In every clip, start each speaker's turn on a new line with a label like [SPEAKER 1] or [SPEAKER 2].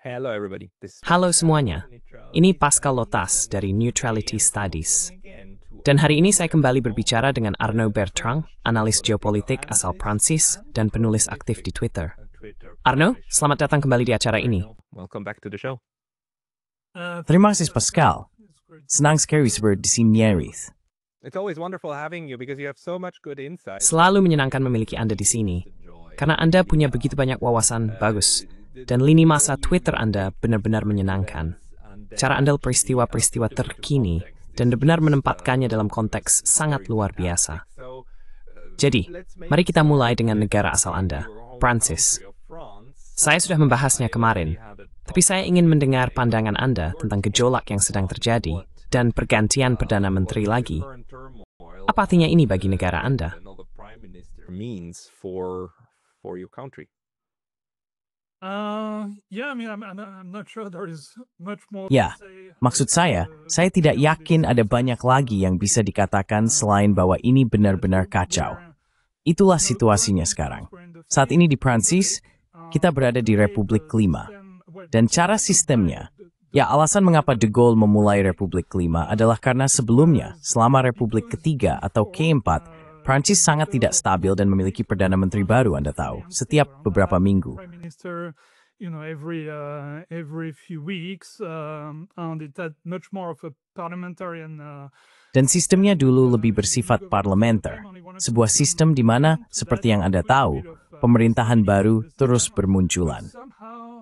[SPEAKER 1] Hello everybody.
[SPEAKER 2] Halo semuanya, ini Pascal Lotas dari Neutrality Studies. Dan hari ini saya kembali berbicara dengan Arnaud Bertrand, analis geopolitik asal Prancis dan penulis aktif di Twitter. Arnaud, selamat datang kembali di acara ini.
[SPEAKER 1] Welcome back to the show.
[SPEAKER 3] Terima kasih Pascal. Senang sekali di sini.
[SPEAKER 1] It's always wonderful having you because you have so much good insight.
[SPEAKER 2] Selalu menyenangkan memiliki Anda di sini, karena Anda punya begitu banyak wawasan bagus, dan lini masa Twitter Anda benar-benar menyenangkan. Cara Anda peristiwa-peristiwa terkini, dan benar menempatkannya dalam konteks sangat luar biasa. Jadi, mari kita mulai dengan negara asal Anda, Prancis. Saya sudah membahasnya kemarin, tapi saya ingin mendengar pandangan Anda tentang gejolak yang sedang terjadi dan pergantian Perdana Menteri lagi. Apa artinya ini bagi negara Anda?
[SPEAKER 3] Ya, maksud saya tidak yakin ada banyak lagi yang bisa dikatakan selain bahwa ini benar-benar kacau. Itulah situasinya sekarang. Saat ini di Prancis, kita berada di Republik Kelima. Dan cara sistemnya, ya alasan mengapa De Gaulle memulai Republik Kelima adalah karena sebelumnya, selama Republik Ketiga atau keempat, Prancis sangat tidak stabil dan memiliki Perdana Menteri baru, Anda tahu, setiap beberapa minggu. Dan sistemnya dulu lebih bersifat parlementer, sebuah sistem di mana, seperti yang Anda tahu, pemerintahan baru terus bermunculan.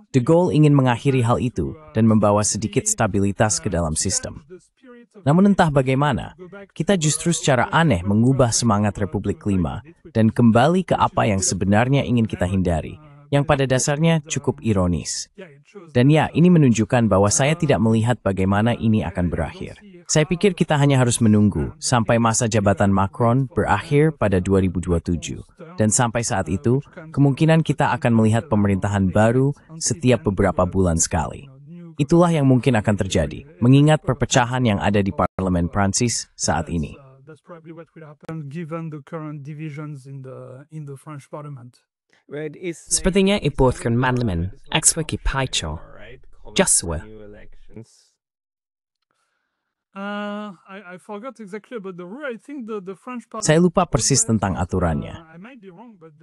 [SPEAKER 3] De Gaulle ingin mengakhiri hal itu dan membawa sedikit stabilitas ke dalam sistem. Namun entah bagaimana, kita justru secara aneh mengubah semangat Republik Kelima dan kembali ke apa yang sebenarnya ingin kita hindari, yang pada dasarnya cukup ironis. Dan ya, ini menunjukkan bahwa saya tidak melihat bagaimana ini akan berakhir. Saya pikir kita hanya harus menunggu sampai masa jabatan Macron berakhir pada 2027. Dan sampai saat itu, kemungkinan kita akan melihat pemerintahan baru setiap beberapa bulan sekali. Itulah yang mungkin akan terjadi, mengingat perpecahan yang ada di Parlemen Prancis saat ini.
[SPEAKER 2] Sepertinya iborgen parlemen, eksweki paicho, Joshua.
[SPEAKER 3] Saya lupa persis tentang aturannya.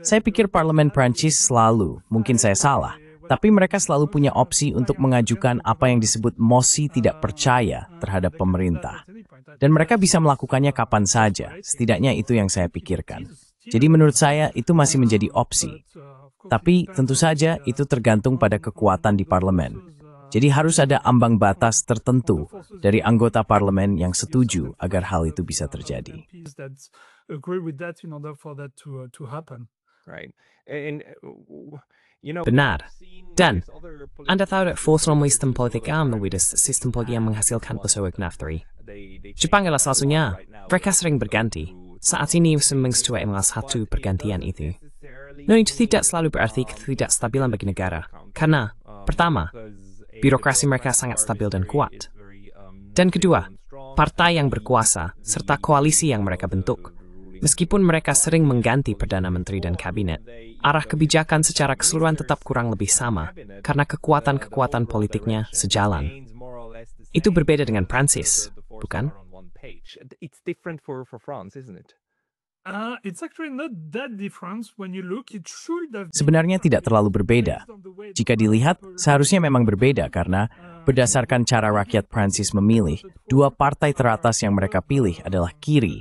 [SPEAKER 3] Saya pikir Parlemen Prancis selalu, mungkin saya salah, tapi mereka selalu punya opsi untuk mengajukan apa yang disebut mosi tidak percaya terhadap pemerintah. Dan mereka bisa melakukannya kapan saja, setidaknya itu yang saya pikirkan. Jadi menurut saya itu masih menjadi opsi. Tapi tentu saja itu tergantung pada kekuatan di parlemen. Jadi harus ada ambang batas tertentu dari anggota parlemen yang setuju agar hal itu bisa terjadi.
[SPEAKER 2] Benar. Dan, Anda tahu Forsrom sistem politik sistem politik yang menghasilkan pesawat naftari. Jepang adalah salah satunya. Mereka sering berganti. Saat ini seminggu adalah satu pergantian itu. Namun itu tidak selalu berarti ketidakstabilan bagi negara. Karena, pertama, birokrasi mereka sangat stabil dan kuat. Dan kedua, partai yang berkuasa serta koalisi yang mereka bentuk. Meskipun mereka sering mengganti Perdana Menteri dan Kabinet, arah kebijakan secara keseluruhan tetap kurang lebih sama, karena kekuatan-kekuatan politiknya sejalan. Itu berbeda dengan Prancis, bukan?
[SPEAKER 3] Sebenarnya tidak terlalu berbeda. Jika dilihat, seharusnya memang berbeda karena berdasarkan cara rakyat Prancis memilih, dua partai teratas yang mereka pilih adalah kiri.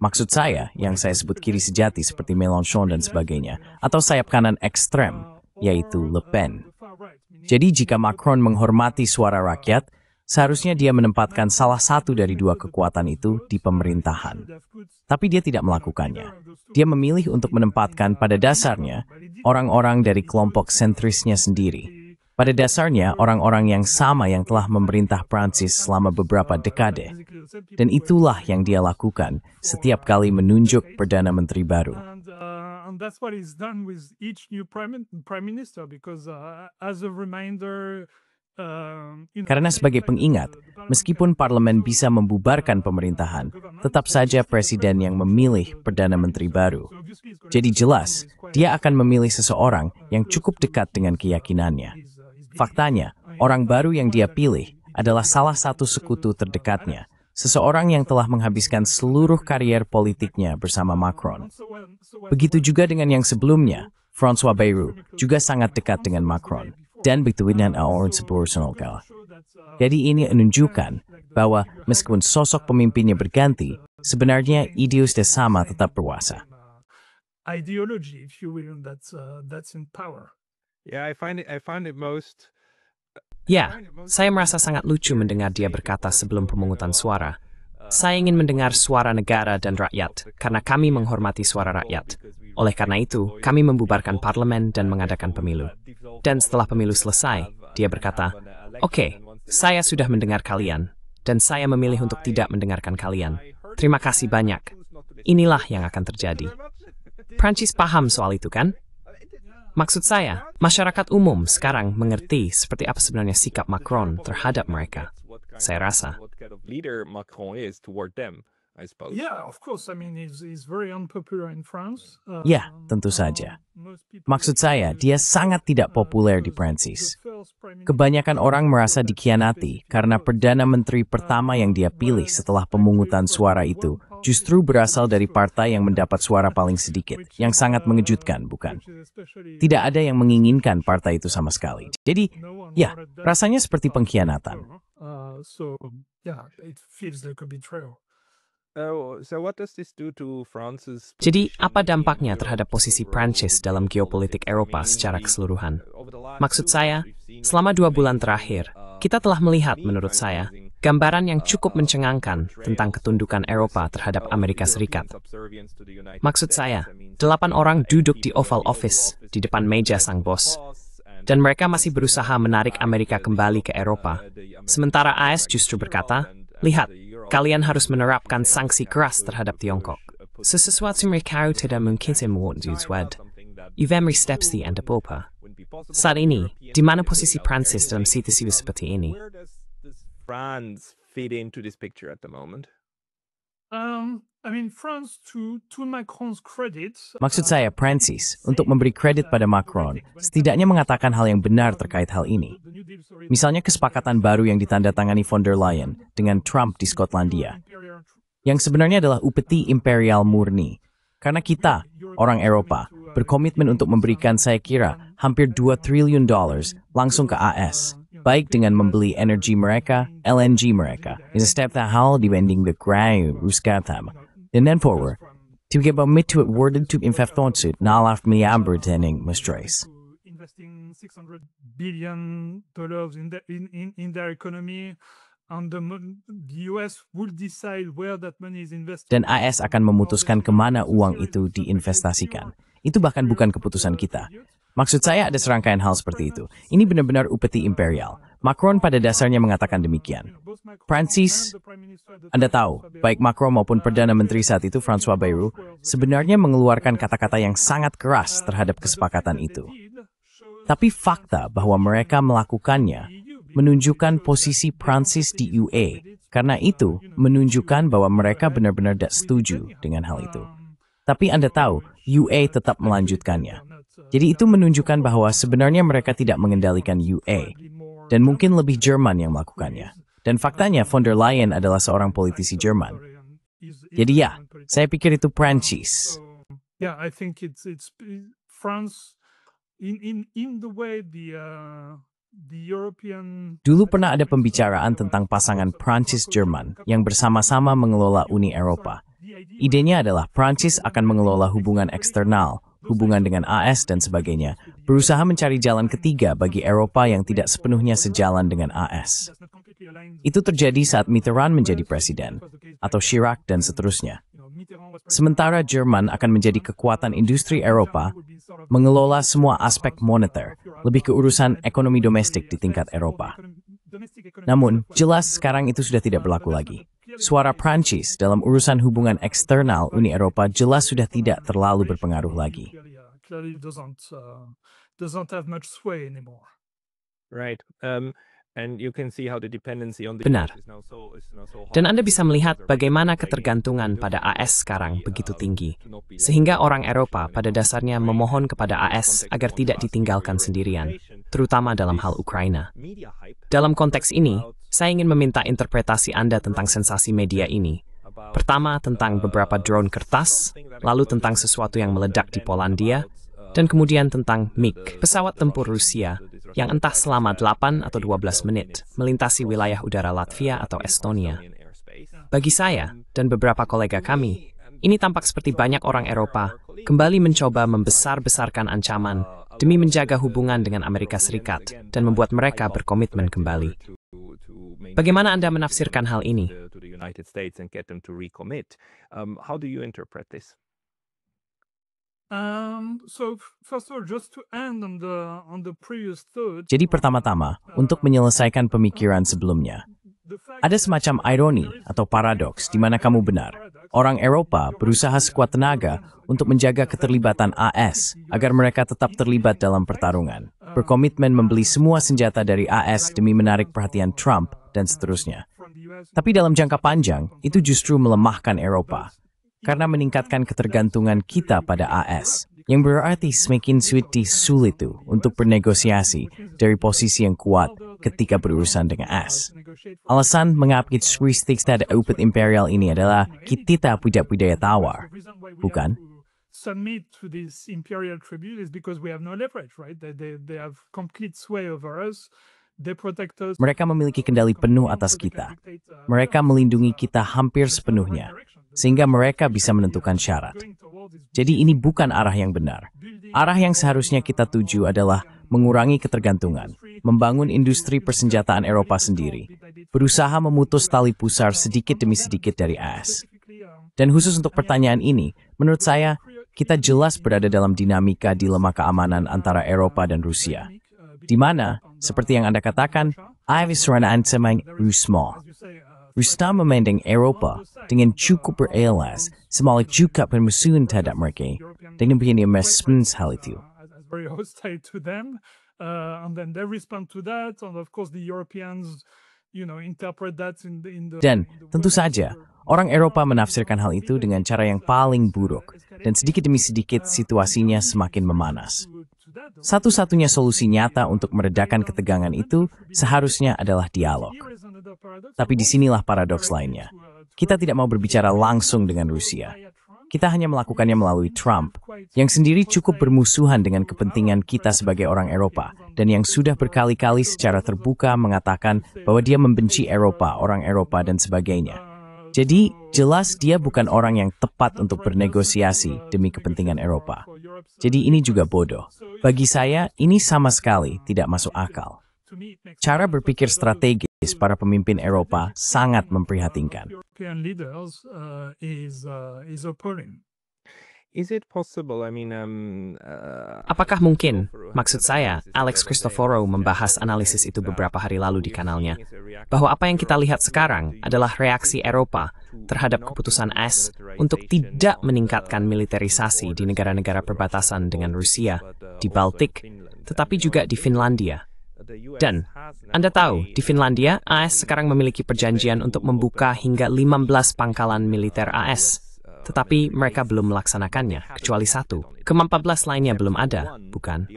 [SPEAKER 3] Maksud saya, yang saya sebut kiri sejati seperti Mélenchon dan sebagainya, atau sayap kanan ekstrem, yaitu Le Pen. Jadi jika Macron menghormati suara rakyat, seharusnya dia menempatkan salah satu dari dua kekuatan itu di pemerintahan. Tapi dia tidak melakukannya. Dia memilih untuk menempatkan pada dasarnya orang-orang dari kelompok sentrisnya sendiri. Pada dasarnya orang-orang yang sama yang telah memerintah Prancis selama beberapa dekade. Dan itulah yang dia lakukan setiap kali menunjuk Perdana Menteri baru. Karena sebagai pengingat, meskipun parlemen bisa membubarkan pemerintahan, tetap saja presiden yang memilih Perdana Menteri baru. Jadi jelas, dia akan memilih seseorang yang cukup dekat dengan keyakinannya. Faktanya, orang baru yang dia pilih adalah salah satu sekutu terdekatnya, seseorang yang telah menghabiskan seluruh karier politiknya bersama Macron. Begitu juga dengan yang sebelumnya, François Bayrou juga sangat dekat dengan Macron dan begitu dengan orang proporsional. Jadi ini menunjukkan bahwa meskipun sosok pemimpinnya berganti, sebenarnya ide sudah sama tetap berkuasa.
[SPEAKER 4] Ideology, if you will, that's in power.
[SPEAKER 1] Yeah, I find it most.
[SPEAKER 2] Ya, saya merasa sangat lucu mendengar dia berkata sebelum pemungutan suara. Saya ingin mendengar suara negara dan rakyat, karena kami menghormati suara rakyat. Oleh karena itu, kami membubarkan parlemen dan mengadakan pemilu. Dan setelah pemilu selesai, dia berkata, "Oke, saya sudah mendengar kalian, dan saya memilih untuk tidak mendengarkan kalian. Terima kasih banyak. Inilah yang akan terjadi." Prancis paham soal itu, kan? Maksud saya, masyarakat umum sekarang mengerti seperti apa sebenarnya sikap Macron terhadap mereka. Saya rasa.
[SPEAKER 4] Yeah, of course. I mean, he's very unpopular in France.
[SPEAKER 3] Ya, tentu saja. Maksud saya, dia sangat tidak populer di Prancis. Kebanyakan orang merasa dikhianati karena Perdana Menteri pertama yang dia pilih setelah pemungutan suara itu justru berasal dari partai yang mendapat suara paling sedikit, yang sangat mengejutkan, bukan? Tidak ada yang menginginkan partai itu sama sekali. Jadi, ya, rasanya seperti pengkhianatan.
[SPEAKER 4] So, yeah, it feels like a betrayal.
[SPEAKER 1] So what does this do to France's?
[SPEAKER 2] Jadi, apa dampaknya terhadap posisi Prancis dalam geopolitik Eropa secara keseluruhan? Maksud saya, selama 2 bulan terakhir, kita telah melihat, menurut saya, gambaran yang cukup mencengangkan tentang ketundukan Eropa terhadap Amerika Serikat. Maksud saya, 8 orang duduk di Oval Office di depan meja sang bos, dan mereka masih berusaha menarik Amerika kembali ke Eropa. Sementara AS justru berkata, "Lihat, kalian harus menerapkan sanksi keras terhadap Tiongkok. Sesuatu mereka tidak mungkin semua dibuat. Ivemri steps di Antapopa." Saat ini, di mana posisi Prancis dalam situasi seperti ini?
[SPEAKER 1] Where does France fit into this picture at the moment?
[SPEAKER 4] I mean, France, to Macron's credit.
[SPEAKER 3] Maksud saya, Prancis, untuk memberi kredit pada Macron, setidaknya mengatakan hal yang benar terkait hal ini. Misalnya kesepakatan baru yang ditandatangani von der Leyen dengan Trump di Skotlandia, yang sebenarnya adalah upeti imperial murni. Karena kita, orang Eropa, berkomitmen untuk memberikan, saya kira, hampir $2 triliun langsung ke AS, baik dengan membeli energi mereka, LNG mereka, in setiap hal dibanding the Grau Ruskatam. And then forward, to get about mid to it worded to infeftonsuit, nalaf miamber tening mistrais.
[SPEAKER 4] Investing $600 billion in their economy, and the US will decide where that money is invested.
[SPEAKER 3] Dan AS akan memutuskan kemana uang itu diinvestasikan. Itu bahkan bukan keputusan kita. Maksud saya ada serangkaian hal seperti itu. Ini benar-benar upeti imperial. Macron pada dasarnya mengatakan demikian. Prancis, Anda tahu, baik Macron maupun Perdana Menteri saat itu François Bayrou, sebenarnya mengeluarkan kata-kata yang sangat keras terhadap kesepakatan itu. Tapi fakta bahwa mereka melakukannya menunjukkan posisi Prancis di UE, karena itu menunjukkan bahwa mereka benar-benar tidak setuju dengan hal itu. Tapi Anda tahu, UE tetap melanjutkannya. Jadi itu menunjukkan bahwa sebenarnya mereka tidak mengendalikan UE, dan mungkin lebih Jerman yang melakukannya. Dan faktanya von der Leyen adalah seorang politisi Jerman. Jadi ya, saya pikir itu Prancis.
[SPEAKER 4] Yeah, I think it's France in the way the European.
[SPEAKER 3] Dulu pernah ada pembicaraan tentang pasangan Prancis-Jerman yang bersama-sama mengelola Uni Eropa. Idenya adalah Prancis akan mengelola hubungan eksternal, hubungan dengan AS dan sebagainya, berusaha mencari jalan ketiga bagi Eropa yang tidak sepenuhnya sejalan dengan AS. Itu terjadi saat Mitterrand menjadi presiden, atau Chirac dan seterusnya. Sementara Jerman akan menjadi kekuatan industri Eropa, mengelola semua aspek moneter, lebih ke urusan ekonomi domestik di tingkat Eropa. Namun, jelas sekarang itu sudah tidak berlaku lagi. Suara Prancis dalam urusan hubungan eksternal Uni Eropa jelas sudah tidak terlalu berpengaruh lagi.
[SPEAKER 4] Doesn't have much sway anymore.
[SPEAKER 1] Right.
[SPEAKER 2] Benar. Dan Anda bisa melihat bagaimana ketergantungan pada AS sekarang begitu tinggi, sehingga orang Eropa pada dasarnya memohon kepada AS agar tidak ditinggalkan sendirian, terutama dalam hal Ukraina. Dalam konteks ini, saya ingin meminta interpretasi Anda tentang sensasi media ini. Pertama, tentang beberapa drone kertas, lalu tentang sesuatu yang meledak di Polandia, dan kemudian tentang MiG, pesawat tempur Rusia, yang entah selama 8 atau 12 menit melintasi wilayah udara Latvia atau Estonia. Bagi saya dan beberapa kolega kami, ini tampak seperti banyak orang Eropa kembali mencoba membesar-besarkan ancaman demi menjaga hubungan dengan Amerika Serikat dan membuat mereka berkomitmen kembali. Bagaimana Anda menafsirkan hal ini?
[SPEAKER 3] Jadi pertama-tama, untuk menyelesaikan pemikiran sebelumnya, ada semacam ironi atau paradoks di mana kamu benar. Orang Eropa berusaha sekuat tenaga untuk menjaga keterlibatan AS agar mereka tetap terlibat dalam pertarungan, berkomitmen membeli semua senjata dari AS demi menarik perhatian Trump, dan seterusnya. Tapi dalam jangka panjang, itu justru melemahkan Eropa, karena meningkatkan ketergantungan kita pada AS, yang berarti semakin sulit untuk bernegosiasi dari posisi yang kuat ketika berurusan dengan AS. Alasan mengapa kita pada upet imperial ini adalah kita tidak budaya tawar, bukan?
[SPEAKER 4] Submit to this imperial tribute is because we have no leverage, right? They have complete sway over us. They protect us.
[SPEAKER 3] Mereka memiliki kendali penuh atas kita. Mereka melindungi kita hampir sepenuhnya, sehingga mereka bisa menentukan syarat. Jadi ini bukan arah yang benar. Arah yang seharusnya kita tuju adalah mengurangi ketergantungan, membangun industri persenjataan Eropa sendiri, berusaha memutus tali pusar sedikit demi sedikit dari AS. Dan khusus untuk pertanyaan ini, menurut saya, kita jelas berada dalam dinamika dilema keamanan antara Eropa dan Rusia, di mana, seperti yang Anda katakan, Ivisran ansamang Rusma. Rustam memandang Eropa dengan cukup berelas, semalik juga permusuhan terhadap mereka, dengan begini merespons hal itu.
[SPEAKER 4] Very hostile to them, and then they respond to that, and of course the Europeans, interpret that in the.
[SPEAKER 3] Dan tentu saja, orang Eropa menafsirkan hal itu dengan cara yang paling buruk, dan sedikit demi sedikit situasinya semakin memanas. Satu-satunya solusi nyata untuk meredakan ketegangan itu seharusnya adalah dialog. Tapi disinilah paradoks lainnya. Kita tidak mau berbicara langsung dengan Rusia. Kita hanya melakukannya melalui Trump, yang sendiri cukup bermusuhan dengan kepentingan kita sebagai orang Eropa, dan yang sudah berkali-kali secara terbuka mengatakan bahwa dia membenci Eropa, orang Eropa, dan sebagainya. Jadi, jelas dia bukan orang yang tepat untuk bernegosiasi demi kepentingan Eropa. Jadi ini juga bodoh. Bagi saya, ini sama sekali tidak masuk akal. Cara berpikir strategis para pemimpin Eropa sangat memprihatinkan.
[SPEAKER 2] Apakah mungkin, maksud saya, Alex Christoforou membahas analisis itu beberapa hari lalu di kanalnya, bahwa apa yang kita lihat sekarang adalah reaksi Eropa terhadap keputusan AS untuk tidak meningkatkan militerisasi di negara-negara perbatasan dengan Rusia, di Baltik, tetapi juga di Finlandia. Dan, Anda tahu, di Finlandia, AS sekarang memiliki perjanjian untuk membuka hingga 15 pangkalan militer AS. Tetapi mereka belum melaksanakannya, kecuali satu. Ke-14 lainnya belum ada, bukan?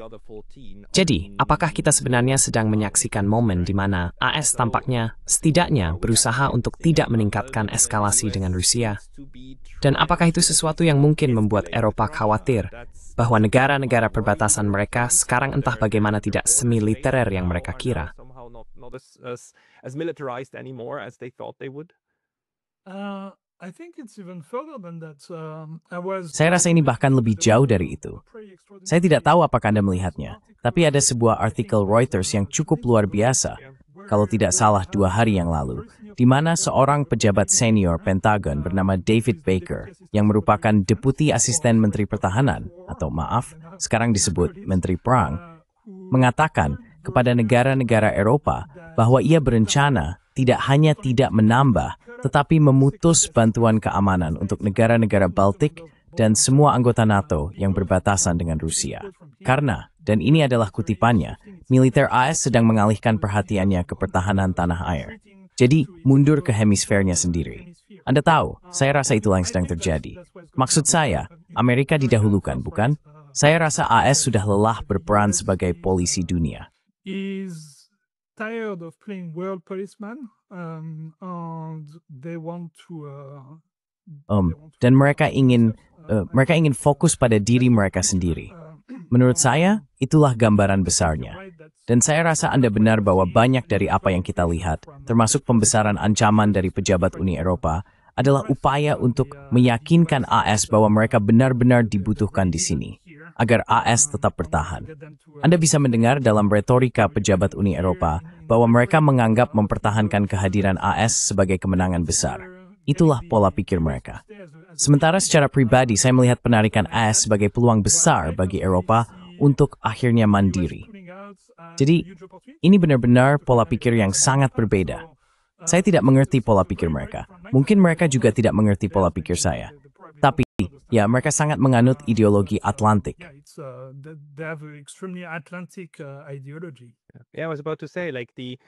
[SPEAKER 2] Jadi, apakah kita sebenarnya sedang menyaksikan momen di mana AS tampaknya, setidaknya, berusaha untuk tidak meningkatkan eskalasi dengan Rusia? Dan apakah itu sesuatu yang mungkin membuat Eropa khawatir bahwa negara-negara perbatasan mereka sekarang entah bagaimana tidak semiliterer yang mereka kira?
[SPEAKER 3] Saya rasa ini bahkan lebih jauh dari itu. Saya tidak tahu apakah Anda melihatnya, tapi ada sebuah artikel Reuters yang cukup luar biasa, kalau tidak salah 2 hari yang lalu, di mana seorang pejabat senior Pentagon bernama David Baker, yang merupakan Deputi Asisten Menteri Pertahanan, atau maaf, sekarang disebut Menteri Perang, mengatakan kepada negara-negara Eropa bahwa ia berencana tidak hanya tidak menambah, tetapi memutus bantuan keamanan untuk negara-negara Baltik dan semua anggota NATO yang berbatasan dengan Rusia. Karena, Dan ini adalah kutipannya, militer AS sedang mengalihkan perhatiannya ke pertahanan tanah air. Jadi, mundur ke hemisfernya sendiri. Anda tahu, saya rasa itulah yang sedang terjadi. Maksud saya, Amerika didahulukan, bukan? Saya rasa AS sudah lelah berperan sebagai polisi dunia.
[SPEAKER 4] Is tired of playing world policeman, and they want to
[SPEAKER 3] Dan mereka ingin fokus pada diri mereka sendiri. Menurut saya, itulah gambaran besarnya. Dan saya rasa Anda benar bahwa banyak dari apa yang kita lihat, termasuk pembesaran ancaman dari pejabat Uni Eropa, adalah upaya untuk meyakinkan AS bahwa mereka benar-benar dibutuhkan di sini, agar AS tetap bertahan. Anda bisa mendengar dalam retorika pejabat Uni Eropa bahwa mereka menganggap mempertahankan kehadiran AS sebagai kemenangan besar. Itulah pola pikir mereka. Sementara secara pribadi, saya melihat penarikan AS sebagai peluang besar bagi Eropa untuk akhirnya mandiri. Jadi, ini benar-benar pola pikir yang sangat berbeda. Saya tidak mengerti pola pikir mereka. Mungkin mereka juga tidak mengerti pola pikir saya. Tapi, ya, mereka sangat menganut ideologi Atlantik.
[SPEAKER 4] they have an extremely Atlantic ideology.
[SPEAKER 1] Yeah, I was about to say, like the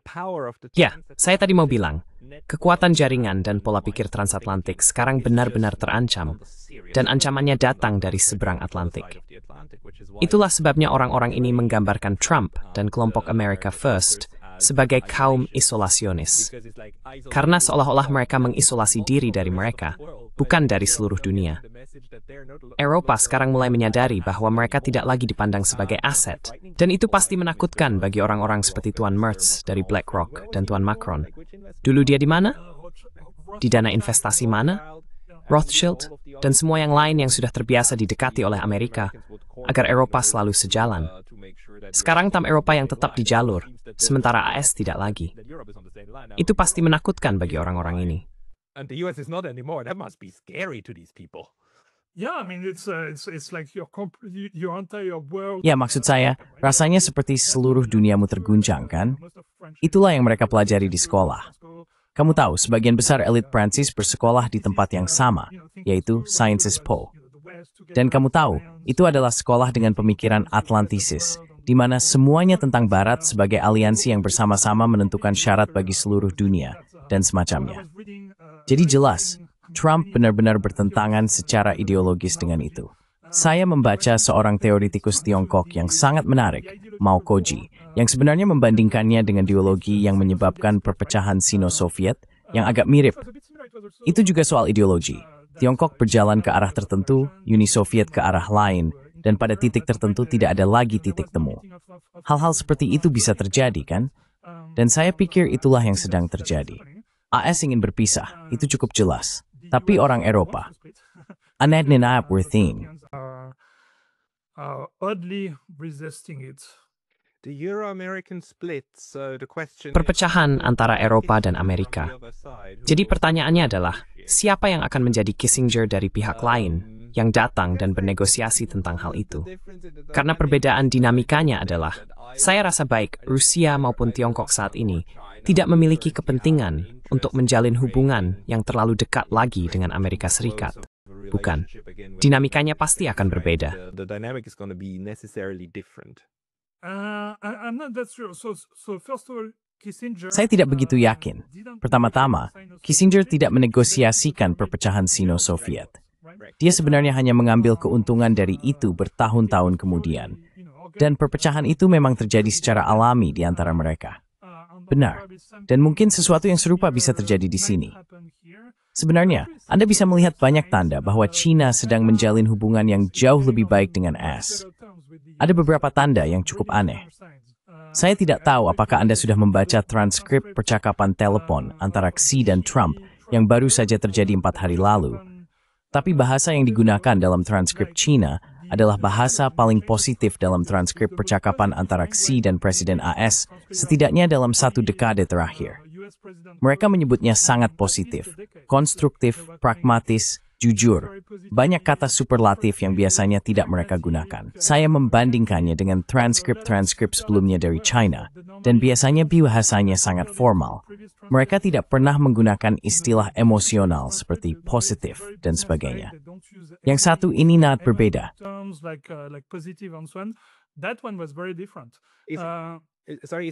[SPEAKER 1] power of the
[SPEAKER 2] Ya, saya tadi mau bilang, kekuatan jaringan dan pola pikir transatlantik sekarang benar-benar terancam, dan ancamannya datang dari seberang Atlantik. Itulah sebabnya orang-orang ini menggambarkan Trump dan kelompok America First sebagai kaum isolasionis. Karena seolah-olah mereka mengisolasi diri dari mereka, bukan dari seluruh dunia. Eropa sekarang mulai menyadari bahwa mereka tidak lagi dipandang sebagai aset, dan itu pasti menakutkan bagi orang-orang seperti Tuan Merz dari BlackRock dan Tuan Macron. Dulu dia di mana? Di dana investasi mana? Rothschild dan semua yang lain yang sudah terbiasa didekati oleh Amerika agar Eropa selalu sejalan. Sekarang tam Eropa yang tetap di jalur, sementara AS tidak lagi. Itu pasti menakutkan bagi orang-orang ini.
[SPEAKER 1] And the US is not anymore. That must be scary to these people.
[SPEAKER 4] Yeah, I mean it's like your entire world.
[SPEAKER 3] Ya, maksud saya, rasanya seperti seluruh duniamu terguncang, kan? Itulah yang mereka pelajari di sekolah. Kamu tahu, sebagian besar elit Prancis bersekolah di tempat yang sama, yaitu Sciences Po. Dan kamu tahu, itu adalah sekolah dengan pemikiran Atlantisis, di mana semuanya tentang Barat sebagai aliansi yang bersama-sama menentukan syarat bagi seluruh dunia, dan semacamnya. Jadi jelas, Trump benar-benar bertentangan secara ideologis dengan itu. Saya membaca seorang teoritikus Tiongkok yang sangat menarik, Mao Koji, yang sebenarnya membandingkannya dengan ideologi yang menyebabkan perpecahan Sino-Soviet yang agak mirip. Itu juga soal ideologi. Tiongkok berjalan ke arah tertentu, Uni Soviet ke arah lain, dan pada titik tertentu tidak ada lagi titik temu. Hal-hal seperti itu bisa terjadi, kan? Dan saya pikir itulah yang sedang terjadi. AS ingin berpisah, itu cukup jelas. Tapi orang Eropa, aneh-aneh worthing.
[SPEAKER 4] Oddly resisting it.
[SPEAKER 1] The Euro-American split, so the question
[SPEAKER 2] Perpecahan antara Eropa dan Amerika. Jadi pertanyaannya adalah, siapa yang akan menjadi Kissinger dari pihak lain yang datang dan bernegosiasi tentang hal itu? Karena perbedaan dinamikanya adalah, saya rasa baik Rusia maupun Tiongkok saat ini tidak memiliki kepentingan untuk menjalin hubungan yang terlalu dekat lagi dengan Amerika Serikat. Bukan. Dinamikanya pasti akan berbeda.
[SPEAKER 1] The dynamic is going to be necessarily different.
[SPEAKER 4] I'm not that sure. So first of all, Kissinger.
[SPEAKER 3] Saya tidak begitu yakin. Pertama-tama, Kissinger tidak menegosiasikan perpecahan Sino-Soviet. Dia sebenarnya hanya mengambil keuntungan dari itu bertahun-tahun kemudian. Dan perpecahan itu memang terjadi secara alami di antara mereka. Benar. Dan mungkin sesuatu yang serupa bisa terjadi di sini. Sebenarnya, Anda bisa melihat banyak tanda bahwa China sedang menjalin hubungan yang jauh lebih baik dengan AS. Ada beberapa tanda yang cukup aneh. Saya tidak tahu apakah Anda sudah membaca transkrip percakapan telepon antara Xi dan Trump yang baru saja terjadi 4 hari lalu. Tapi bahasa yang digunakan dalam transkrip China adalah bahasa paling positif dalam transkrip percakapan antara Xi dan Presiden AS setidaknya dalam 1 dekade terakhir. Mereka menyebutnya sangat positif, konstruktif, pragmatis, jujur. Banyak kata superlatif yang biasanya tidak mereka gunakan. Saya membandingkannya dengan transkrip-transkrip sebelumnya dari China, dan biasanya bahasanya sangat formal. Mereka tidak pernah menggunakan istilah emosional seperti positif dan sebagainya. Yang satu ini sangat berbeda.
[SPEAKER 4] Terms like positive and so on. That one was very different.
[SPEAKER 1] Is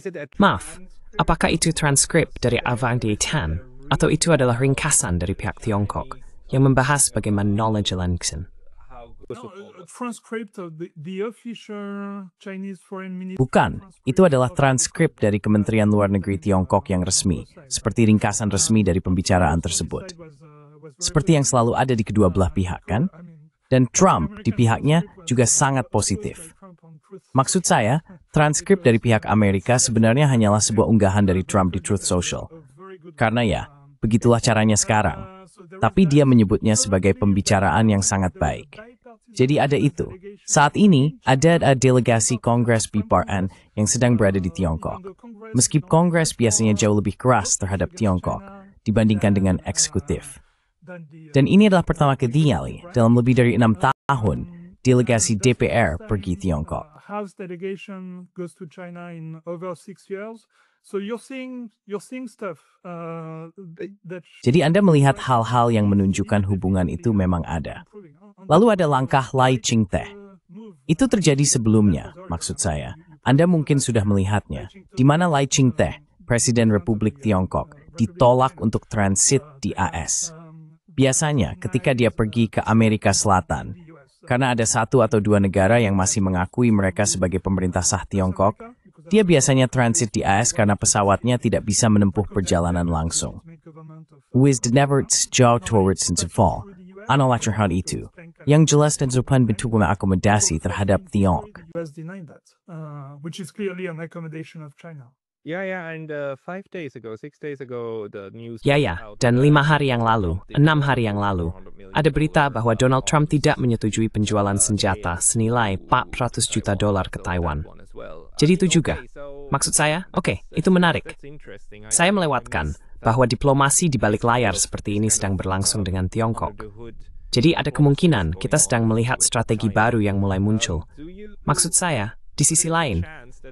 [SPEAKER 1] it a
[SPEAKER 2] Maaf, apakah itu transkrip dari Avant des Temps atau itu adalah ringkasan dari pihak Tiongkok yang membahas bagaimana knowledge election?
[SPEAKER 4] Transcript of the official Chinese foreign minister.
[SPEAKER 3] Bukan, itu adalah transkrip dari Kementerian Luar Negeri Tiongkok yang resmi, seperti ringkasan resmi dari pembicaraan tersebut. Seperti yang selalu ada di kedua belah pihak, kan? Dan Trump di pihaknya juga sangat positif. Maksud saya, transkrip dari pihak Amerika sebenarnya hanyalah sebuah unggahan dari Trump di Truth Social. Karena ya, begitulah caranya sekarang. Tapi dia menyebutnya sebagai pembicaraan yang sangat baik. Jadi ada itu. Saat ini, ada delegasi Kongres BPRN yang sedang berada di Tiongkok. Meski Kongres biasanya jauh lebih keras terhadap Tiongkok dibandingkan dengan eksekutif. Dan ini adalah pertama kali dalam lebih dari 6 tahun delegasi DPR pergi Tiongkok.
[SPEAKER 4] House delegation goes to China in over 6 years. So you're seeing stuff that.
[SPEAKER 3] Jadi Anda melihat hal-hal yang menunjukkan hubungan itu memang ada. Lalu ada langkah Lai Ching-te. Itu terjadi sebelumnya, maksud saya. Anda mungkin sudah melihatnya, di mana Lai Ching-te, Presiden Republik Tiongkok, ditolak untuk transit di AS. Biasanya ketika dia pergi ke Amerika Selatan, karena ada 1 atau 2 negara yang masih mengakui mereka sebagai pemerintah sah Tiongkok, dia biasanya transit di AS karena pesawatnya tidak bisa menempuh perjalanan langsung. With never jauh towards fall. Anolacher hal itu, yang jelas dan sopan bentuk akomodasi terhadap Tiongkok.
[SPEAKER 4] US denied that, which is clearly an accommodation of China.
[SPEAKER 1] Yeah, and 5 days ago, 6 days ago, the news.
[SPEAKER 2] Ya, dan 5 hari yang lalu, 6 hari yang lalu, ada berita bahwa Donald Trump tidak menyetujui penjualan senjata senilai $400 juta ke Taiwan. Jadi itu juga. Maksud saya, oke, itu menarik. Saya melewatkan bahwa diplomasi di balik layar seperti ini sedang berlangsung dengan Tiongkok. Jadi ada kemungkinan kita sedang melihat strategi baru yang mulai muncul. Maksud saya, di sisi lain,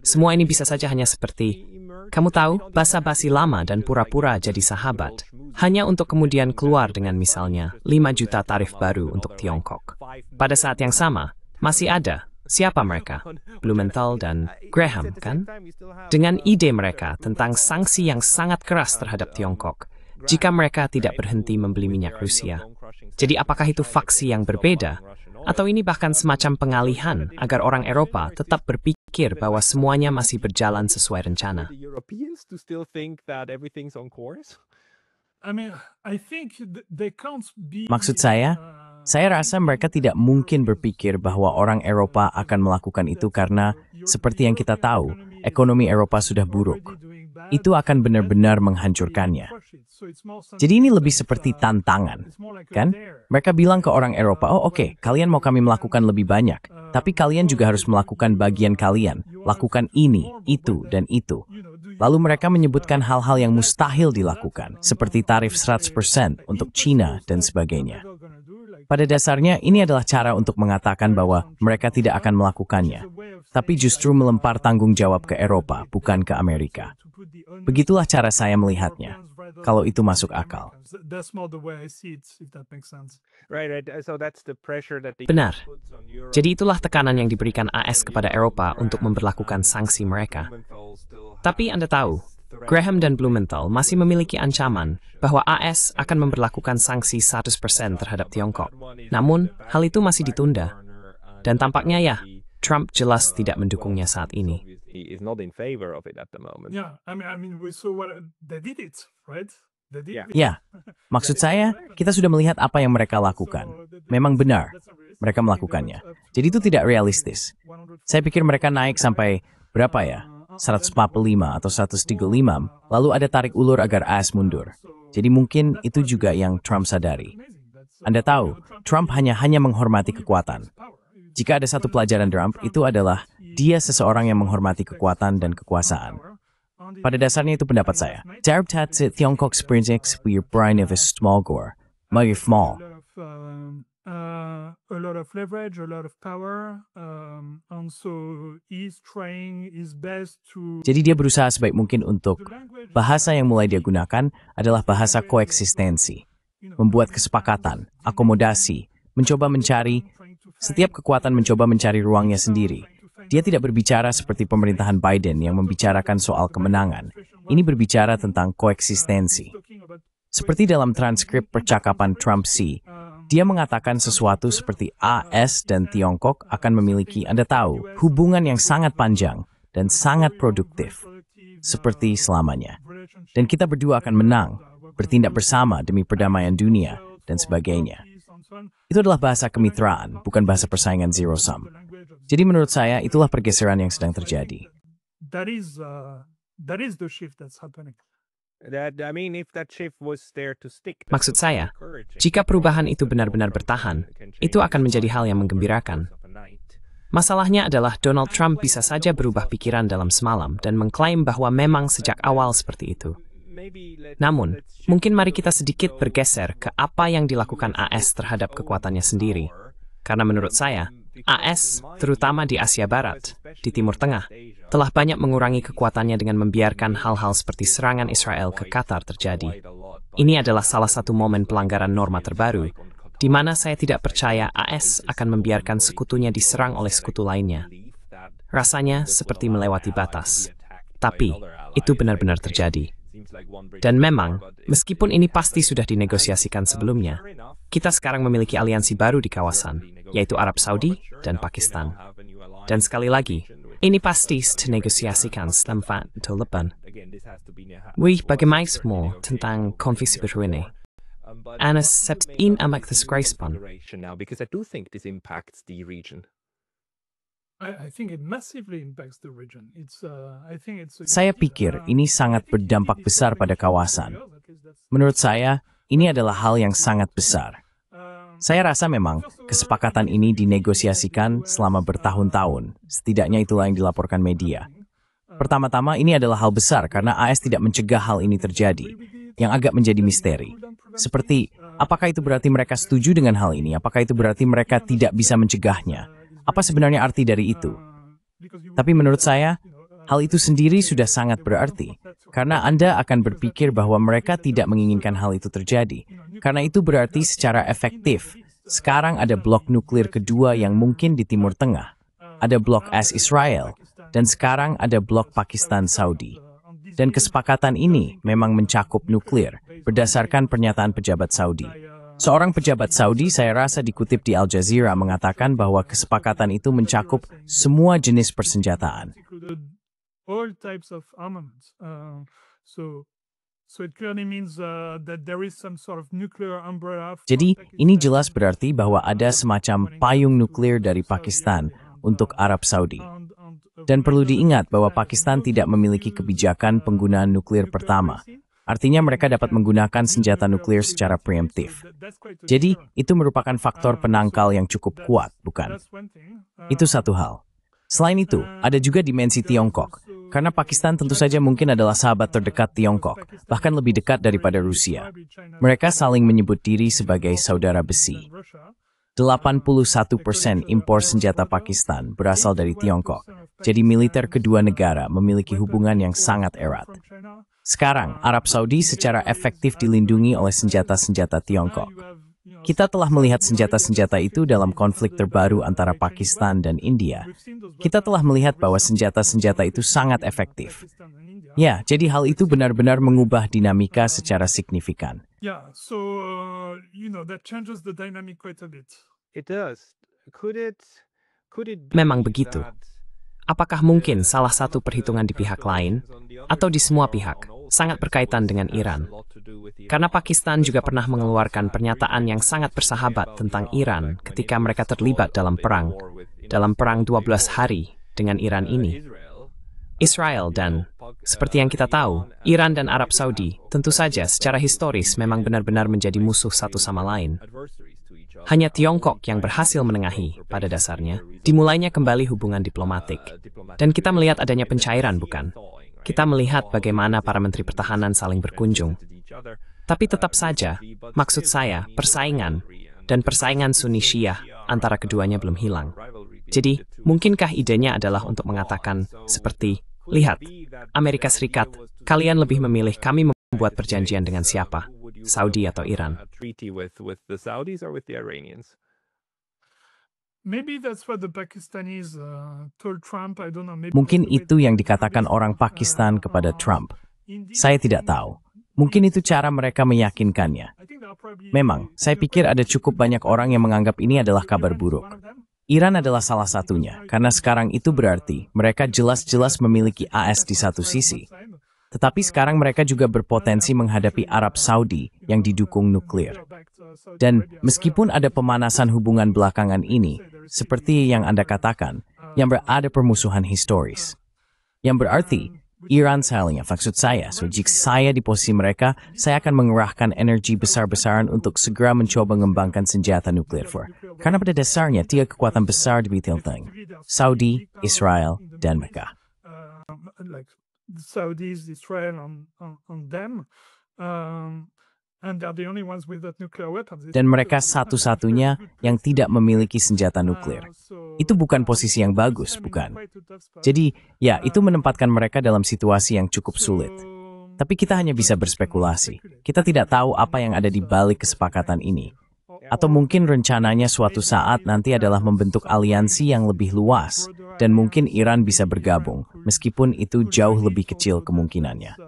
[SPEAKER 2] semua ini bisa saja hanya seperti, kamu tahu, basa-basi lama dan pura-pura jadi sahabat, hanya untuk kemudian keluar dengan misalnya 5 juta tarif baru untuk Tiongkok. Pada saat yang sama, masih ada, siapa mereka? Blumenthal dan Graham, kan? Dengan ide mereka tentang sanksi yang sangat keras terhadap Tiongkok, jika mereka tidak berhenti membeli minyak Rusia. Jadi apakah itu faksi yang berbeda? Atau ini bahkan semacam pengalihan agar orang Eropa tetap berpikir bahwa semuanya masih berjalan sesuai rencana?
[SPEAKER 3] Maksud saya rasa mereka tidak mungkin berpikir bahwa orang Eropa akan melakukan itu karena, seperti yang kita tahu, ekonomi Eropa sudah buruk. Itu akan benar-benar menghancurkannya. Jadi ini lebih seperti tantangan, kan? Mereka bilang ke orang Eropa, oh oke, kalian mau kami melakukan lebih banyak, tapi kalian juga harus melakukan bagian kalian, lakukan ini, itu, dan itu. Lalu mereka menyebutkan hal-hal yang mustahil dilakukan, seperti tarif 100% untuk China dan sebagainya. Pada dasarnya, ini adalah cara untuk mengatakan bahwa mereka tidak akan melakukannya, tapi justru melempar tanggung jawab ke Eropa, bukan ke Amerika. Begitulah cara saya melihatnya, kalau itu masuk akal.
[SPEAKER 2] Benar. Jadi itulah tekanan yang diberikan AS kepada Eropa untuk memberlakukan sanksi mereka. Tapi Anda tahu, Graham dan Blumenthal masih memiliki ancaman bahwa AS akan memberlakukan sanksi 100% terhadap Tiongkok. Namun, hal itu masih ditunda. Dan tampaknya ya, Trump jelas tidak mendukungnya saat ini.
[SPEAKER 3] Ya, maksud saya, kita sudah melihat apa yang mereka lakukan. Memang benar, mereka melakukannya. Jadi itu tidak realistis. Saya pikir mereka naik sampai, berapa ya? 145 atau 135, lalu ada tarik ulur agar AS mundur. Jadi mungkin itu juga yang Trump sadari. Anda tahu, Trump hanya menghormati kekuatan. Jika ada satu pelajaran Trump, itu adalah dia seseorang yang menghormati kekuatan dan kekuasaan. Pada dasarnya itu pendapat saya. Darab tatsi Tiongkok Sprintex we brain of a small gore. Magif mall.
[SPEAKER 4] A lot of leverage, a lot of power, and so he's trying his best to.
[SPEAKER 3] Jadi dia berusaha sebaik mungkin untuk bahasa yang mulai dia gunakan adalah bahasa koeksistensi, membuat kesepakatan, akomodasi, mencoba mencari, setiap kekuatan mencoba mencari ruangnya sendiri. Dia tidak berbicara seperti pemerintahan Biden yang membicarakan soal kemenangan. Ini berbicara tentang koeksistensi. Seperti dalam transkrip percakapan Trump-Xi, dia mengatakan sesuatu seperti AS dan Tiongkok akan memiliki, Anda tahu, hubungan yang sangat panjang dan sangat produktif, seperti selamanya. Dan kita berdua akan menang, bertindak bersama demi perdamaian dunia, dan sebagainya. Itu adalah bahasa kemitraan, bukan bahasa persaingan zero-sum. Jadi menurut saya, itulah pergeseran yang sedang terjadi.
[SPEAKER 4] That is the shift that's happening.
[SPEAKER 2] Maksud saya, jika perubahan itu benar-benar bertahan, itu akan menjadi hal yang menggembirakan. Masalahnya adalah Donald Trump bisa saja berubah pikiran dalam semalam dan mengklaim bahwa memang sejak awal seperti itu. Namun, mungkin mari kita sedikit bergeser ke apa yang dilakukan AS terhadap kekuatannya sendiri. Karena menurut saya, AS, terutama di Asia Barat, di Timur Tengah, telah banyak mengurangi kekuatannya dengan membiarkan hal-hal seperti serangan Israel ke Qatar terjadi. Ini adalah salah satu momen pelanggaran norma terbaru, di mana saya tidak percaya AS akan membiarkan sekutunya diserang oleh sekutu lainnya. Rasanya seperti melewati batas. Tapi, itu benar-benar terjadi. Dan memang, meskipun ini pasti sudah dinegosiasikan sebelumnya, kita sekarang memiliki aliansi baru di kawasan, yaitu Arab Saudi dan Pakistan. Dan sekali lagi, ini pasti dinegosiasikan selama Lebanon. Wih, bagaimana semua tentang konflik baru ini? Ana septin amak disgraceful.
[SPEAKER 4] I think it massively impacts the region.
[SPEAKER 3] Saya pikir ini sangat berdampak besar pada kawasan. Menurut saya, ini adalah hal yang sangat besar. Saya rasa memang kesepakatan ini dinegosiasikan selama bertahun-tahun. Setidaknya itulah yang dilaporkan media. Pertama-tama ini adalah hal besar karena AS tidak mencegah hal ini terjadi, yang agak menjadi misteri. Seperti, apakah itu berarti mereka setuju dengan hal ini? Apakah itu berarti mereka tidak bisa mencegahnya? Apa sebenarnya arti dari itu? Tapi menurut saya, hal itu sendiri sudah sangat berarti, karena Anda akan berpikir bahwa mereka tidak menginginkan hal itu terjadi. Karena itu berarti secara efektif, sekarang ada blok nuklir kedua yang mungkin di Timur Tengah. Ada blok AS Israel, dan sekarang ada blok Pakistan Saudi. Dan kesepakatan ini memang mencakup nuklir, berdasarkan pernyataan pejabat Saudi. Seorang pejabat Saudi, saya rasa dikutip di Al Jazeera, mengatakan bahwa kesepakatan itu mencakup semua jenis persenjataan.
[SPEAKER 4] All types of armaments. So it clearly means that there is some sort of nuclear umbrella.
[SPEAKER 3] Jadi, ini jelas berarti bahwa ada semacam payung nuklir dari Pakistan untuk Arab Saudi. Dan perlu diingat bahwa Pakistan tidak memiliki kebijakan penggunaan nuklir pertama. Artinya mereka dapat menggunakan senjata nuklir secara preemptif. Jadi, itu merupakan faktor penangkal yang cukup kuat, bukan? Itu satu hal. Selain itu, ada juga dimensi Tiongkok. Karena Pakistan tentu saja mungkin adalah sahabat terdekat Tiongkok, bahkan lebih dekat daripada Rusia. Mereka saling menyebut diri sebagai saudara besi. 81% impor senjata Pakistan berasal dari Tiongkok. Jadi militer kedua negara memiliki hubungan yang sangat erat. Sekarang, Arab Saudi secara efektif dilindungi oleh senjata-senjata Tiongkok. Kita telah melihat senjata-senjata itu dalam konflik terbaru antara Pakistan dan India. Kita telah melihat bahwa senjata-senjata itu sangat efektif. Ya, jadi hal itu benar-benar mengubah dinamika secara signifikan.
[SPEAKER 4] Yeah, so that changes the dynamic quite a bit.
[SPEAKER 1] It does. Could it
[SPEAKER 2] Memang begitu. Apakah mungkin salah satu perhitungan di pihak lain, atau di semua pihak, sangat berkaitan dengan Iran? Karena Pakistan juga pernah mengeluarkan pernyataan yang sangat bersahabat tentang Iran ketika mereka terlibat dalam perang 12 hari dengan Iran ini. Israel dan, seperti yang kita tahu, Iran dan Arab Saudi tentu saja secara historis memang benar-benar menjadi musuh satu sama lain. Hanya Tiongkok yang berhasil menengahi, pada dasarnya, dimulainya kembali hubungan diplomatik. Dan kita melihat adanya pencairan, bukan? Kita melihat bagaimana para menteri pertahanan saling berkunjung. Tapi tetap saja, maksud saya, persaingan, dan persaingan Sunni Syiah antara keduanya belum hilang. Jadi, mungkinkah idenya adalah untuk mengatakan seperti, lihat, Amerika Serikat, kalian lebih memilih kami membuat perjanjian dengan siapa? Saudi atau Iran.
[SPEAKER 4] Maybe that's what the Pakistanis told Trump. I don't know. Maybe
[SPEAKER 3] Mungkin
[SPEAKER 4] that's the way
[SPEAKER 3] itu yang
[SPEAKER 4] to
[SPEAKER 3] dikatakan
[SPEAKER 4] this.
[SPEAKER 3] orang Pakistan kepada Trump.
[SPEAKER 4] Indeed,
[SPEAKER 3] Saya tidak tahu. Mungkin itu cara mereka meyakinkannya.
[SPEAKER 4] I think there are probably
[SPEAKER 3] Memang, saya pikir ada cukup banyak orang yang menganggap ini adalah kabar buruk. Iran adalah salah satunya, karena sekarang itu berarti mereka jelas-jelas memiliki AS di satu sisi. Tetapi sekarang mereka juga berpotensi menghadapi Arab Saudi yang didukung nuklir. Dan meskipun ada pemanasan hubungan belakangan ini, seperti yang Anda katakan, yang berada permusuhan historis. Yang berarti, Iran saling, maksud saya, jika saya di posisi mereka, saya akan mengerahkan energi besar-besaran untuk segera mencoba mengembangkan senjata nuklir. Karena pada dasarnya, tiga kekuatan besar di Tilting, Saudi, Israel, dan Mekah.
[SPEAKER 4] Like the Saudis, Israel, on them. And they're the only ones with that nuclear weapons.
[SPEAKER 3] Dan mereka satu-satunya yang tidak memiliki senjata nuklir. Itu bukan posisi yang bagus, bukan? Jadi, ya, itu menempatkan mereka dalam situasi yang cukup sulit. Tapi kita hanya bisa berspekulasi. Kita tidak tahu apa yang ada di balik kesepakatan ini. Atau mungkin rencananya suatu saat nanti adalah membentuk aliansi yang lebih luas, dan mungkin Iran bisa bergabung, meskipun itu jauh lebih kecil kemungkinannya.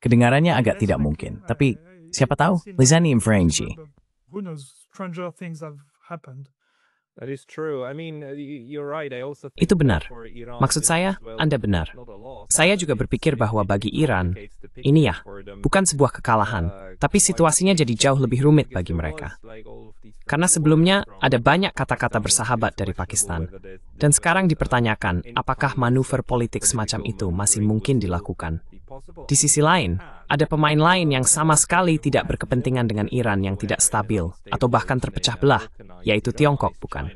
[SPEAKER 3] Kedengarannya agak tidak mungkin, tapi siapa tahu? Lizani Infrangi.
[SPEAKER 4] Who knows? Stranger things have happened.
[SPEAKER 1] That is true. I mean, you're right. I also think
[SPEAKER 2] Itu benar.
[SPEAKER 1] that for Iran,
[SPEAKER 2] Maksud
[SPEAKER 1] this
[SPEAKER 2] saya,
[SPEAKER 1] as well
[SPEAKER 2] Anda
[SPEAKER 1] is
[SPEAKER 2] benar.
[SPEAKER 1] not a loss.
[SPEAKER 2] Saya juga berpikir bahwa bagi Iran, ini ya, bukan sebuah kekalahan, tapi situasinya jadi jauh lebih rumit bagi mereka. Karena sebelumnya ada banyak kata-kata bersahabat dari Pakistan. Dan sekarang dipertanyakan apakah manuver politik semacam itu masih mungkin dilakukan. Di sisi lain, ada pemain lain yang sama sekali tidak berkepentingan dengan Iran yang tidak stabil atau bahkan terpecah belah, yaitu Tiongkok, bukan?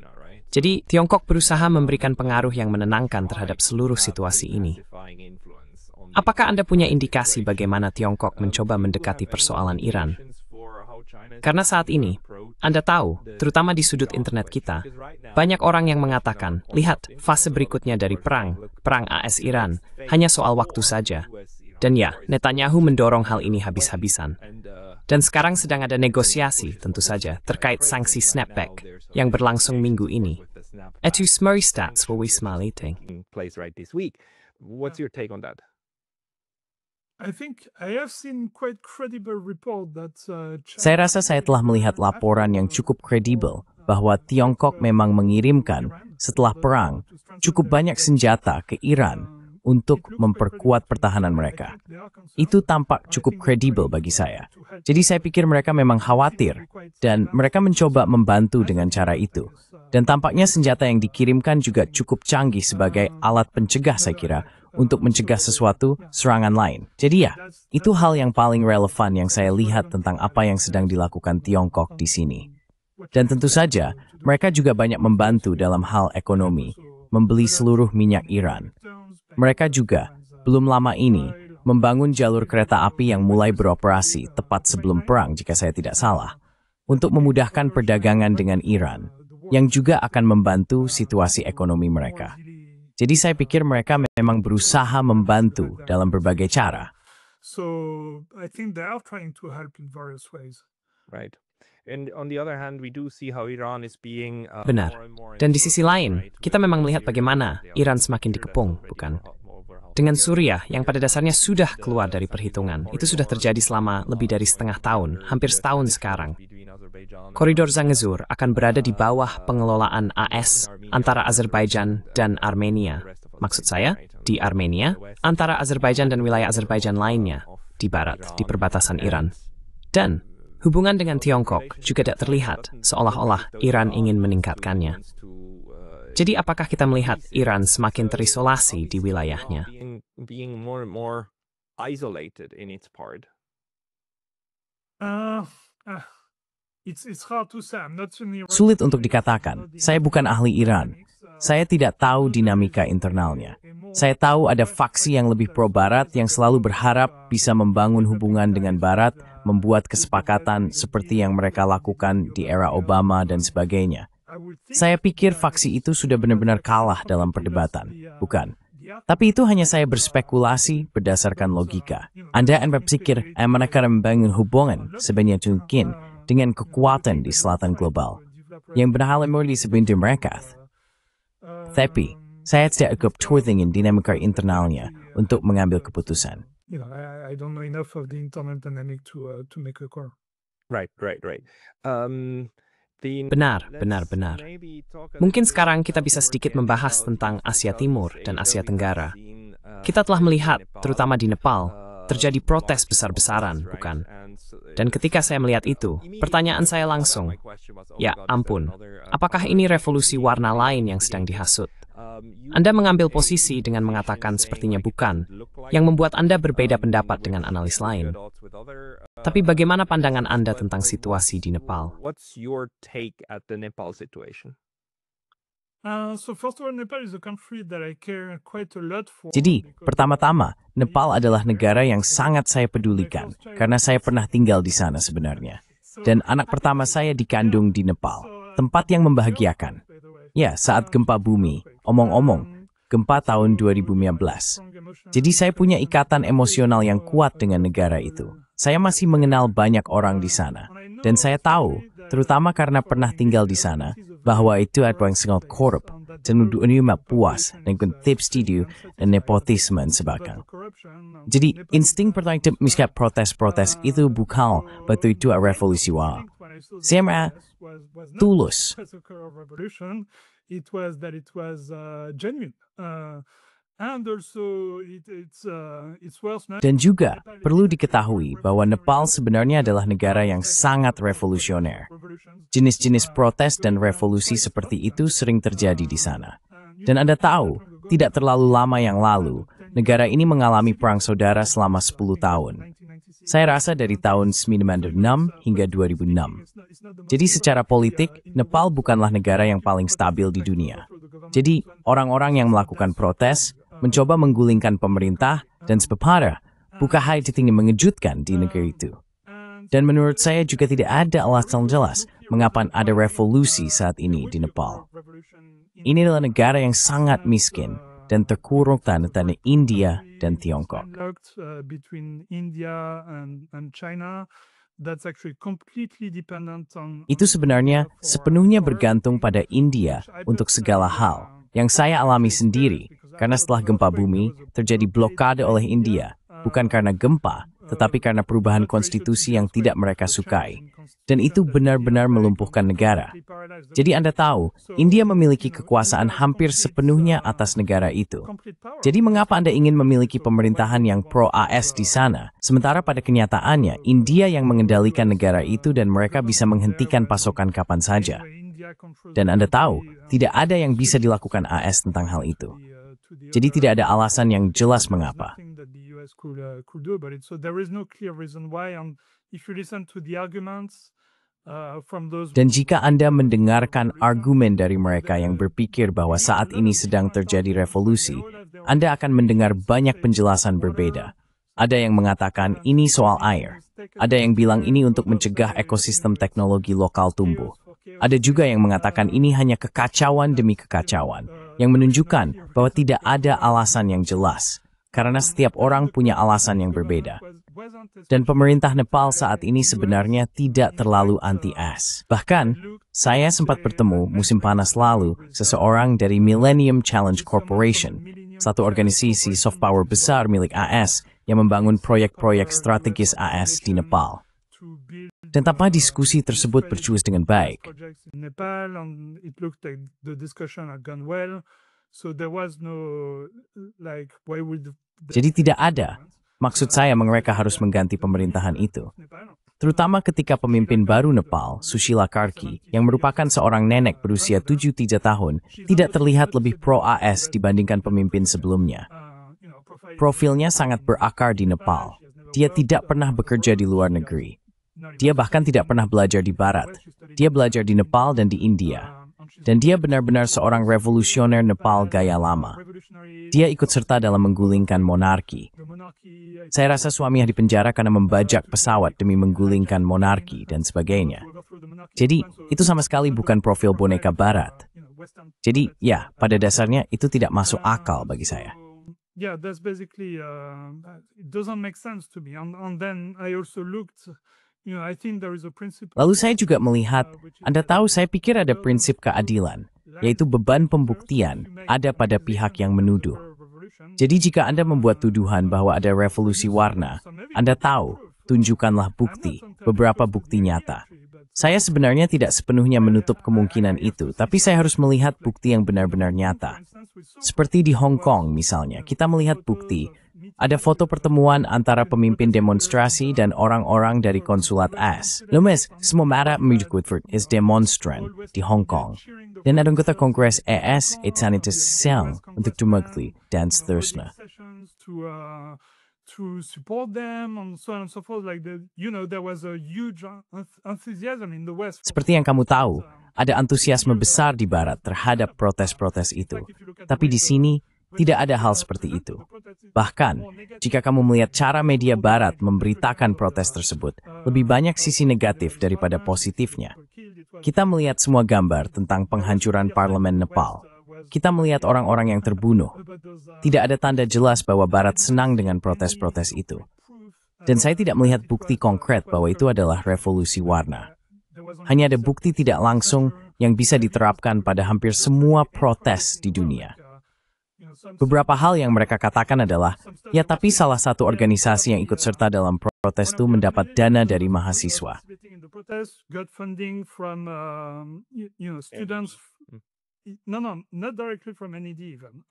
[SPEAKER 2] Jadi, Tiongkok berusaha memberikan pengaruh yang menenangkan terhadap seluruh situasi ini. Apakah Anda punya indikasi bagaimana Tiongkok mencoba mendekati persoalan Iran? Karena saat ini, Anda tahu, terutama di sudut internet kita, banyak orang yang mengatakan, lihat, fase berikutnya dari perang AS-Iran, hanya soal waktu saja. Dan ya, Netanyahu mendorong hal ini habis-habisan. Dan sekarang sedang ada negosiasi, tentu saja, terkait sanksi snapback yang berlangsung minggu ini. Etu smurry stats will we smile eating.
[SPEAKER 1] Place right this week. What's your take on that?
[SPEAKER 4] I think I have seen quite credible report that
[SPEAKER 3] Saya rasa saya telah melihat laporan yang cukup kredibel bahwa Tiongkok memang mengirimkan, setelah perang, cukup banyak senjata ke Iran untuk memperkuat pertahanan mereka. Itu tampak cukup kredibel bagi saya. Jadi saya pikir mereka memang khawatir, dan mereka mencoba membantu dengan cara itu. Dan tampaknya senjata yang dikirimkan juga cukup canggih sebagai alat pencegah, saya kira, untuk mencegah serangan lain. Jadi ya, itu hal yang paling relevan yang saya lihat tentang apa yang sedang dilakukan Tiongkok di sini. Dan tentu saja, mereka juga banyak membantu dalam hal ekonomi, membeli seluruh minyak Iran. Mereka juga, belum lama ini, membangun jalur kereta api yang mulai beroperasi tepat sebelum perang jika saya tidak salah, untuk memudahkan perdagangan dengan Iran, yang juga akan membantu situasi ekonomi mereka. Jadi saya pikir mereka memang berusaha membantu dalam berbagai cara.
[SPEAKER 4] So I think they are trying to help in various ways.
[SPEAKER 1] Right. And on the other hand, we do see how Iran is being
[SPEAKER 2] Benar. Dan di sisi lain, kita memang melihat bagaimana Iran semakin dikepung, bukan? Dengan Suriah yang pada dasarnya sudah keluar dari perhitungan, itu sudah terjadi selama lebih dari setengah tahun, hampir setahun sekarang. Koridor Zangezur akan berada di bawah pengelolaan AS antara Azerbaijan dan Armenia. Maksud saya, di Armenia, antara Azerbaijan dan wilayah Azerbaijan lainnya, di barat, di perbatasan Iran. Dan hubungan dengan Tiongkok juga tidak terlihat seolah-olah Iran ingin meningkatkannya. Jadi apakah kita melihat Iran semakin terisolasi di wilayahnya?
[SPEAKER 1] Being more and more isolated in its part.
[SPEAKER 4] It's hard to say. I'm not in Iran.
[SPEAKER 3] Sulit untuk dikatakan, saya bukan ahli Iran. Saya tidak tahu dinamika internalnya. Saya tahu ada faksi yang lebih pro-Barat yang selalu berharap bisa membangun hubungan dengan Barat, membuat kesepakatan seperti yang mereka lakukan di era Obama dan sebagainya. Saya pikir faksi itu sudah benar-benar kalah dalam perdebatan, bukan? Tapi itu hanya saya berspekulasi berdasarkan logika. Anda berpikir mereka membangun hubungan sebanyak mungkin dengan kekuatan di selatan global. yang berhala murni sebentar mereka. Tapi, saya tidak cukup turtingin dinamika internalnya untuk mengambil keputusan.
[SPEAKER 4] I don't know enough of the internal dynamic to make a call.
[SPEAKER 1] Right.
[SPEAKER 2] Benar. Mungkin sekarang kita bisa sedikit membahas tentang Asia Timur dan Asia Tenggara. Kita telah melihat, terutama di Nepal, terjadi protes besar-besaran, bukan? Dan ketika saya melihat itu, pertanyaan saya langsung, ya ampun, apakah ini revolusi warna lain yang sedang dihasut? Anda mengambil posisi dengan mengatakan sepertinya bukan, yang membuat Anda berbeda pendapat dengan analis lain. Tapi bagaimana pandangan Anda tentang situasi di Nepal?
[SPEAKER 1] What's your take at the Nepal situation?
[SPEAKER 4] So first of all, Nepal is a country that I care quite a lot for.
[SPEAKER 3] Jadi, pertama-tama, Nepal adalah negara yang sangat saya pedulikan, karena saya pernah tinggal di sana sebenarnya. Dan anak pertama saya dikandung di Nepal, tempat yang membahagiakan. Ya, saat gempa bumi, omong-omong, gempa tahun 2015. Jadi saya punya ikatan emosional yang kuat dengan negara itu. Saya masih mengenal banyak orang di sana. Dan saya tahu, terutama karena pernah tinggal di sana, bahwa itu adalah yang sangat korup, dan dunia puas dengan tips tidu dan nepotisme sebagainya. Jadi, insting pertama misalnya protes-protes itu bukan betul itu revolusi wah. Saya merasa tulus.
[SPEAKER 4] It was genuine. And also it's worth noting.
[SPEAKER 3] Dan juga perlu diketahui bahwa Nepal sebenarnya adalah negara yang sangat revolusioner. Jenis-jenis protes dan revolusi seperti itu sering terjadi di sana. Dan Anda tahu, tidak terlalu lama yang lalu, negara ini mengalami perang saudara selama 10 tahun. Saya rasa dari tahun 1996 hingga 2006. Jadi secara politik, Nepal bukanlah negara yang paling stabil di dunia. Jadi, orang-orang yang melakukan protes, mencoba menggulingkan pemerintah, dan sepeparah, bukan hal yang mengejutkan di negeri itu. Dan menurut saya juga tidak ada alasan jelas mengapa ada revolusi saat ini di Nepal. Ini adalah negara yang sangat miskin dan terkurung tanah India dan Tiongkok.
[SPEAKER 4] Between India and China, that's actually completely dependent on.
[SPEAKER 3] Itu sebenarnya sepenuhnya bergantung pada India untuk segala hal yang saya alami sendiri karena setelah gempa bumi terjadi blokade oleh India, bukan karena gempa, tetapi karena perubahan konstitusi yang tidak mereka sukai. Dan itu benar-benar melumpuhkan negara. Jadi Anda tahu, India memiliki kekuasaan hampir sepenuhnya atas negara itu. Jadi mengapa Anda ingin memiliki pemerintahan yang pro-AS di sana, sementara pada kenyataannya India yang mengendalikan negara itu dan mereka bisa menghentikan pasokan kapan saja. Dan Anda tahu, tidak ada yang bisa dilakukan AS tentang hal itu. Jadi tidak ada alasan yang jelas mengapa. Dan jika Anda mendengarkan argumen dari mereka yang berpikir bahwa saat ini sedang terjadi revolusi, Anda akan mendengar banyak penjelasan berbeda. Ada yang mengatakan ini soal air. Ada yang bilang ini untuk mencegah ekosistem teknologi lokal tumbuh. Ada juga yang mengatakan ini hanya kekacauan demi kekacauan, yang menunjukkan bahwa tidak ada alasan yang jelas, karena setiap orang punya alasan yang berbeda. Dan pemerintah Nepal saat ini sebenarnya tidak terlalu anti-AS. Bahkan, saya sempat bertemu musim panas lalu seseorang dari Millennium Challenge Corporation, satu organisasi soft power besar milik AS yang membangun proyek-proyek strategis AS di Nepal. Dan tanpa diskusi tersebut berjalan dengan baik. Jadi tidak ada. Maksud saya mereka harus mengganti pemerintahan itu. Terutama ketika pemimpin baru Nepal, Sushila Karki, yang merupakan seorang nenek berusia 73 tahun, tidak terlihat lebih pro-AS dibandingkan pemimpin sebelumnya. Profilnya sangat berakar di Nepal. Dia tidak pernah bekerja di luar negeri. Dia bahkan tidak pernah belajar di Barat. Dia belajar di Nepal dan di India. Dan dia benar-benar seorang revolusioner Nepal gaya lama. Dia ikut serta dalam menggulingkan monarki. Saya rasa suaminya dipenjara karena membajak pesawat demi menggulingkan monarki dan sebagainya. Jadi, itu sama sekali bukan profil boneka Barat. Jadi, ya, pada dasarnya itu tidak masuk akal bagi saya.
[SPEAKER 4] Yeah, that's basically it doesn't make sense to me. And then I also looked
[SPEAKER 3] Lalu saya juga melihat, Anda tahu saya pikir ada prinsip keadilan, yaitu beban pembuktian ada pada pihak yang menuduh. Jadi jika Anda membuat tuduhan bahwa ada revolusi warna, Anda tahu, tunjukkanlah bukti, beberapa bukti nyata. Saya sebenarnya tidak sepenuhnya menutup kemungkinan itu, tapi saya harus melihat bukti yang benar-benar nyata. Seperti di Hong Kong misalnya, kita melihat bukti, ada foto pertemuan antara pemimpin demonstrasi dan orang-orang dari konsulat AS. Lumes, semua mara Woodford is demonstran di Hong Kong. Dan ada anggota Kongres ES, Etanitas Siang, untuk tumagli dan seterusnya.
[SPEAKER 4] To support them and so on and so forth, like there was a huge enthusiasm in the West.
[SPEAKER 3] Seperti yang kamu tahu, ada antusiasme besar di Barat terhadap protes-protes itu. Tapi di sini, tidak ada hal seperti itu. Bahkan, jika kamu melihat cara media Barat memberitakan protes tersebut, lebih banyak sisi negatif daripada positifnya. Kita melihat semua gambar tentang penghancuran parlemen Nepal. Kita melihat orang-orang yang terbunuh. Tidak ada tanda jelas bahwa Barat senang dengan protes-protes itu. Dan saya tidak melihat bukti konkret bahwa itu adalah revolusi warna. Hanya ada bukti tidak langsung yang bisa diterapkan pada hampir semua protes di dunia. Beberapa hal yang mereka katakan adalah, ya tapi salah satu organisasi yang ikut serta dalam protes itu mendapat dana dari mahasiswa.
[SPEAKER 4] Not directly from NED even.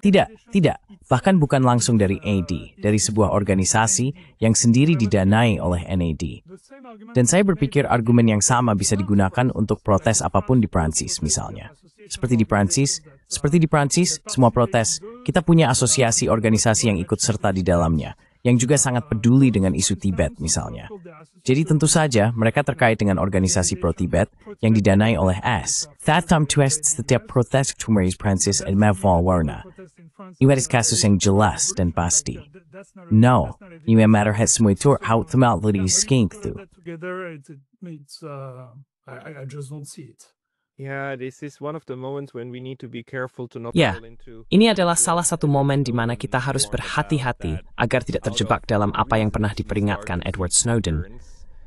[SPEAKER 3] Tidak. Bahkan bukan langsung dari AD, dari sebuah organisasi yang sendiri didanai oleh NAD. Dan saya berpikir argumen yang sama bisa digunakan untuk protes apapun di Prancis misalnya. Seperti di Prancis, semua protes, kita punya asosiasi organisasi yang ikut serta di dalamnya, yang juga sangat peduli dengan isu Tibet misalnya. Jadi tentu saja mereka terkait dengan organisasi pro-Tibet yang didanai oleh AS. Thatam twists setiap protes Tumeris Prancis and Maval Warna. Ini kasus yang jelas dan pasti. No, ini matter semua itu how temal lagi skink tuh.
[SPEAKER 4] I just don't see it.
[SPEAKER 1] Yeah, this is one of the moments when we need to be careful to not
[SPEAKER 2] Ya,
[SPEAKER 1] fall into.
[SPEAKER 2] ini adalah salah satu momen di mana kita harus berhati-hati agar tidak terjebak dalam apa yang pernah diperingatkan Edward Snowden.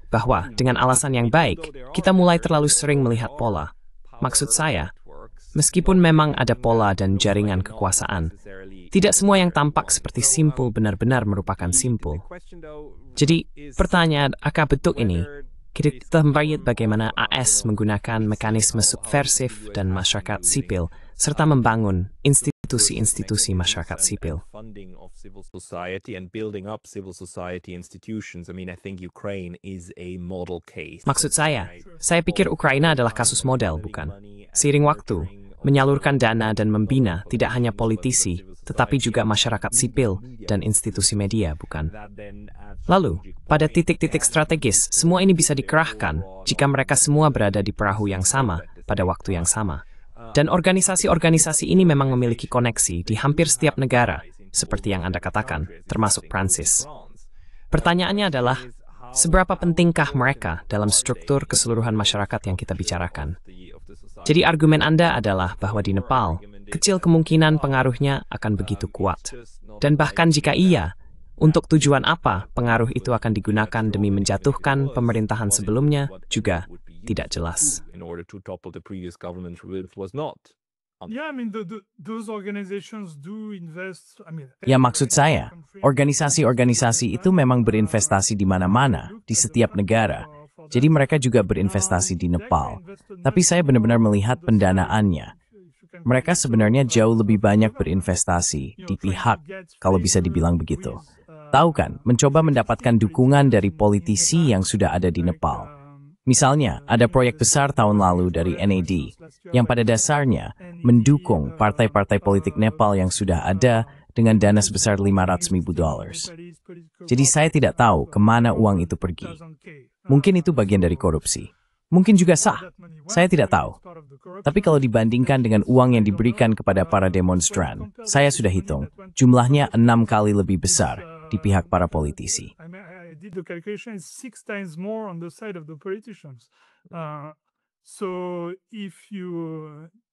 [SPEAKER 2] Bahwa dengan alasan yang baik, kita mulai terlalu sering melihat pola. Maksud saya, meskipun memang ada pola dan jaringan kekuasaan, tidak semua yang tampak seperti simpul benar-benar merupakan simpul. Jadi, pertanyaan akar bentuk ini, kita melihat bagaimana AS menggunakan mekanisme subversif dan masyarakat sipil, serta membangun institusi-institusi masyarakat sipil.
[SPEAKER 1] Funding of civil society and building up civil society institutions. I mean, I think Ukraine is a model case.
[SPEAKER 2] Maksud saya pikir Ukraina adalah kasus model, bukan? Seiring waktu, menyalurkan dana dan membina tidak hanya politisi, tetapi juga masyarakat sipil dan institusi media, bukan? Lalu, pada titik-titik strategis, semua ini bisa dikerahkan jika mereka semua berada di perahu yang sama pada waktu yang sama. Dan organisasi-organisasi ini memang memiliki koneksi di hampir setiap negara, seperti yang Anda katakan, termasuk Prancis. Pertanyaannya adalah, seberapa pentingkah mereka dalam struktur keseluruhan masyarakat yang kita bicarakan? Jadi argumen Anda adalah bahwa di Nepal, kecil kemungkinan pengaruhnya akan begitu kuat. Dan bahkan jika iya, untuk tujuan apa pengaruh itu akan digunakan demi menjatuhkan pemerintahan sebelumnya juga tidak jelas.
[SPEAKER 3] Ya maksud saya, organisasi-organisasi itu memang berinvestasi di mana-mana, di setiap negara. Jadi mereka juga berinvestasi di Nepal. Tapi saya benar-benar melihat pendanaannya. Mereka sebenarnya jauh lebih banyak berinvestasi di pihak, kalau bisa dibilang begitu. Tahu kan, mencoba mendapatkan dukungan dari politisi yang sudah ada di Nepal. Misalnya, ada proyek besar tahun lalu dari NAD, yang pada dasarnya mendukung partai-partai politik Nepal yang sudah ada dengan dana sebesar $500,000. Jadi saya tidak tahu kemana uang itu pergi. Mungkin itu bagian dari korupsi. Mungkin juga sah. Saya tidak tahu. Tapi kalau dibandingkan dengan uang yang diberikan kepada para demonstran, saya sudah hitung, jumlahnya 6 kali lebih besar di pihak para politisi.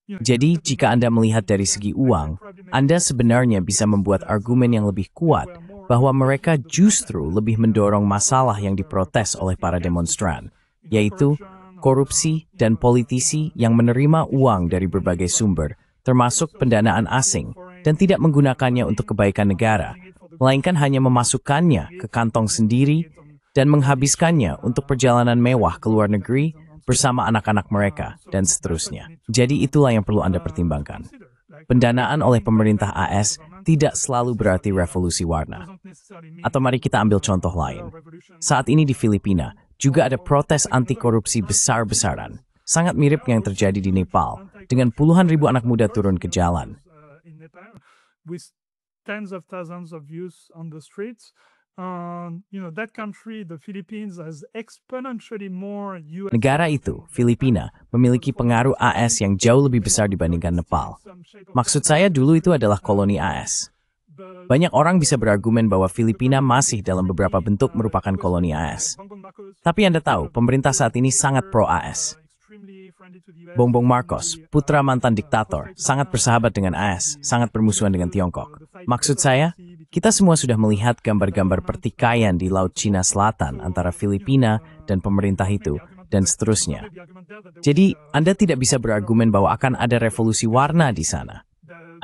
[SPEAKER 3] Jadi, jika Anda melihat dari segi uang, Anda sebenarnya bisa membuat argumen yang lebih kuat bahwa mereka justru lebih mendorong masalah yang diprotes oleh para demonstran, yaitu korupsi dan politisi yang menerima uang dari berbagai sumber, termasuk pendanaan asing, dan tidak menggunakannya untuk kebaikan negara, melainkan hanya memasukkannya ke kantong sendiri dan menghabiskannya untuk perjalanan mewah ke luar negeri bersama anak-anak mereka, dan seterusnya. Jadi itulah yang perlu Anda pertimbangkan. Pendanaan oleh pemerintah AS tidak selalu berarti revolusi warna. Atau mari kita ambil contoh lain. Saat ini di Filipina, juga ada protes anti-korupsi besar-besaran. Sangat mirip yang terjadi di Nepal, dengan puluhan ribu anak muda turun ke jalan.
[SPEAKER 4] With tens of thousands of youth on the streets. That country, the Philippines, has exponentially more US.
[SPEAKER 3] Negara itu, Filipina, memiliki pengaruh AS yang jauh lebih besar dibandingkan Nepal. Maksud saya dulu itu adalah koloni AS. Banyak orang bisa berargumen bahwa Filipina masih dalam beberapa bentuk merupakan koloni AS. Tapi Anda tahu, pemerintah saat ini sangat pro-AS. Bongbong Marcos, putra mantan diktator, sangat bersahabat dengan AS, sangat bermusuhan dengan Tiongkok. Maksud saya, kita semua sudah melihat gambar-gambar pertikaian di Laut Cina Selatan antara Filipina dan pemerintah itu, dan seterusnya. Jadi, Anda tidak bisa berargumen bahwa akan ada revolusi warna di sana.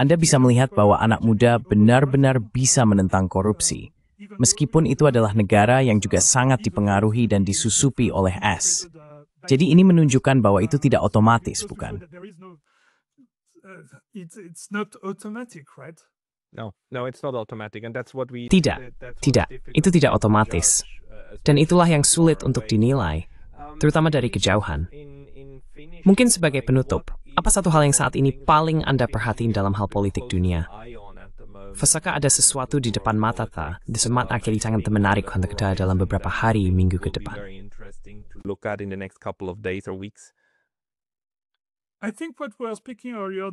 [SPEAKER 3] Anda bisa melihat bahwa anak muda benar-benar bisa menentang korupsi, meskipun itu adalah negara yang juga sangat dipengaruhi dan disusupi oleh AS. Jadi ini menunjukkan bahwa itu tidak otomatis, bukan?
[SPEAKER 4] It's not automatic, right?
[SPEAKER 1] No, it's not automatic, and that's what we.
[SPEAKER 2] Tidak, itu tidak otomatis. Dan itulah yang sulit untuk dinilai, terutama dari kejauhan. Mungkin sebagai penutup, apa satu hal yang saat ini paling Anda perhatiin dalam hal politik dunia? Fasakah ada sesuatu di depan mata di semat akhir sangat menarik untuk kita dalam beberapa hari, minggu ke depan?
[SPEAKER 1] Look at in the next couple of days or weeks.
[SPEAKER 4] I think what we were speaking earlier,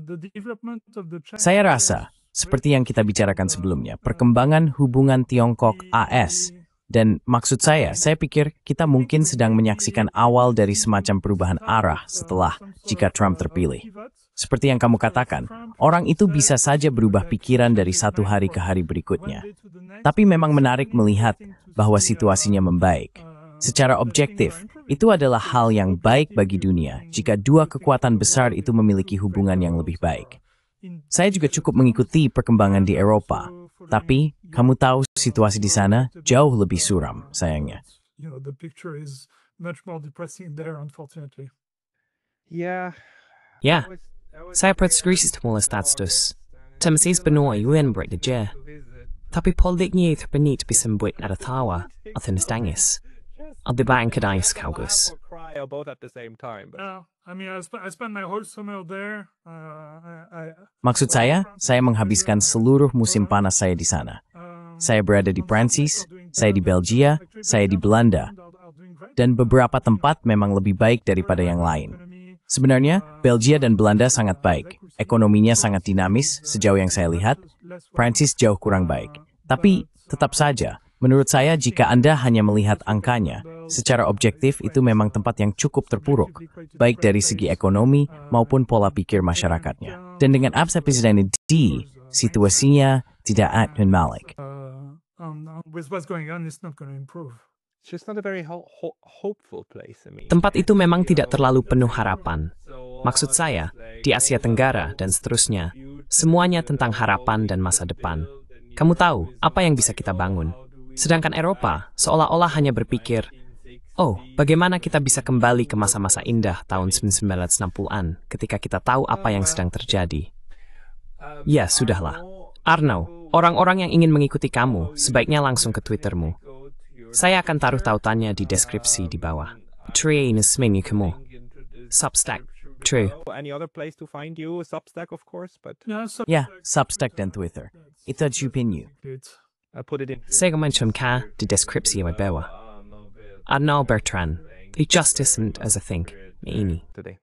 [SPEAKER 4] the development of the China.
[SPEAKER 3] Saya rasa, seperti yang kita bicarakan sebelumnya, perkembangan hubungan Tiongkok-AS, dan maksud saya pikir kita mungkin sedang menyaksikan awal dari semacam perubahan arah setelah jika Trump terpilih. Seperti yang kamu katakan, orang itu bisa saja berubah pikiran dari satu hari ke hari berikutnya. Tapi memang menarik melihat bahwa situasinya membaik. Secara objektif, itu adalah hal yang baik bagi dunia jika dua kekuatan besar itu memiliki hubungan yang lebih baik. Saya juga cukup mengikuti perkembangan di Eropa, tapi kamu tahu situasi di sana jauh lebih suram, sayangnya.
[SPEAKER 4] The picture is much more depressing there, unfortunately.
[SPEAKER 1] Yeah.
[SPEAKER 2] Ya, saya percaya semula status. Temsis benua UN bekerja. Tapi politiknya terpenit bisa membuat ada tawa atau nangis. At the bank at Ice Calgus.
[SPEAKER 1] Both at the same time.
[SPEAKER 4] I mean, I spent my whole summer there.
[SPEAKER 3] Maksud saya menghabiskan seluruh musim panas saya di sana. Saya berada di Prancis, saya di Belgia, saya di Belanda. Dan beberapa tempat memang lebih baik daripada yang lain. Sebenarnya, Belgia dan Belanda sangat baik. Ekonominya sangat dinamis, sejauh yang saya lihat. Prancis jauh kurang baik. Tapi, tetap saja, menurut saya jika Anda hanya melihat angkanya, secara objektif itu memang tempat yang cukup terpuruk, baik dari segi ekonomi maupun pola pikir masyarakatnya. Dan dengan absen Presiden D, situasinya tidak akan balik.
[SPEAKER 4] With what's going on, it's not going to improve.
[SPEAKER 1] It's just not a very hopeful place. I mean.
[SPEAKER 2] Tempat itu memang tidak terlalu penuh harapan. Maksud saya, di Asia Tenggara dan seterusnya, semuanya tentang harapan dan masa depan. Kamu tahu apa yang bisa kita bangun. Sedangkan Eropa seolah-olah hanya berpikir, oh, bagaimana kita bisa kembali ke masa-masa indah tahun 1960-an ketika kita tahu apa yang sedang terjadi. Ya, sudahlah. Arno, orang-orang yang ingin mengikuti kamu, sebaiknya langsung ke Twittermu. Saya akan taruh tautannya di deskripsi di bawah. Seminggu kamu. Substack. True.
[SPEAKER 1] Any other place to find you? Substack, of course, but
[SPEAKER 3] Ya, Substack dan Twitter. Itu Jupinyu.
[SPEAKER 1] I'll put it in.
[SPEAKER 2] Saya mentionkan di deskripsi di bawah. Arno Bertrand. The Justice and as I think. Ini.
[SPEAKER 1] Today.